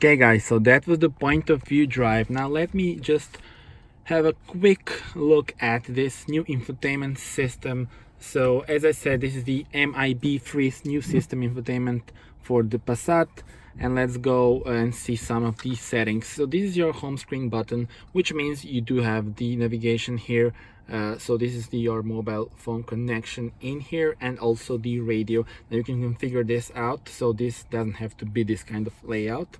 Okay guys, so that was the point of view drive. Now let me just have a quick look at this new infotainment system. So as I said, this is the MIB3 new system infotainment for the Passat, and let's go and see some of these settings. So this is your home screen button, which means you do have the navigation here. So this is your mobile phone connection in here, and also the radio. Now you can configure this out, so this doesn't have to be this kind of layout.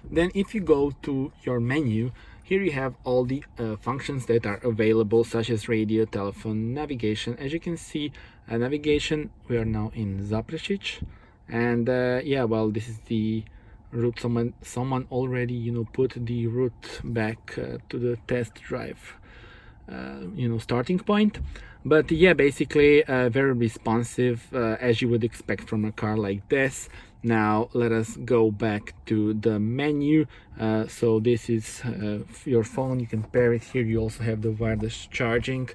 Then if you go to your menu, here you have all the functions that are available, such as radio, telephone, navigation. As you can see, navigation, we are now in Zaprešić, and yeah, well, this is the route. Someone already put the route back to the test drive starting point. But yeah, basically very responsive, as you would expect from a car like this. Now let us go back to the menu. So this is your phone, you can pair it here. You also have the wireless charging.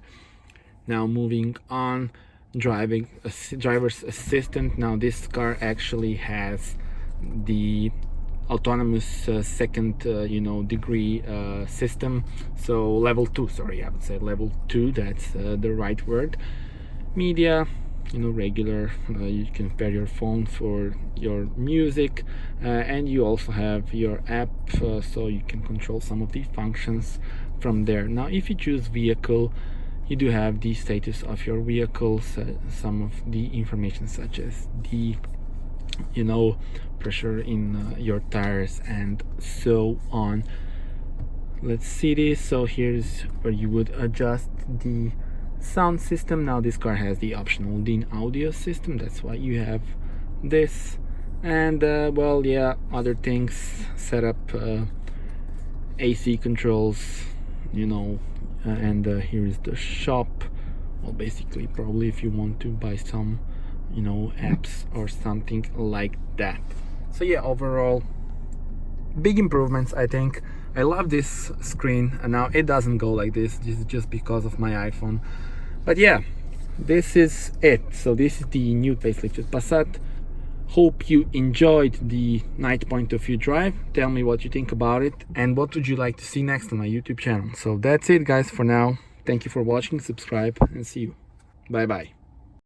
Now moving on, driver's assistant. Now this car actually has the autonomous second degree system, so level 2, sorry, I would say level 2, that's the right word. Media, regular, you can pair your phone for your music, and you also have your app, so you can control some of the functions from there. Now if you choose vehicle, you do have the status of your vehicles, some of the information such as the pressure in your tires and so on. Let's see this. So here's where you would adjust the sound system. Now this car has the optional DIN audio system, that's why you have this. And well, yeah, other things, set up AC controls, and here is the shop. Well, basically, probably if you want to buy some apps or something like that. So yeah, overall big improvements, I think. I love this screen, and now it doesn't go like this. This is just because of my iPhone, but yeah, this is it. So this is the new facelifted Passat. Hope you enjoyed the night point of view drive. Tell me what you think about it, and what would you like to see next on my YouTube channel. So that's it guys for now. Thank you for watching, subscribe, and see you. Bye bye.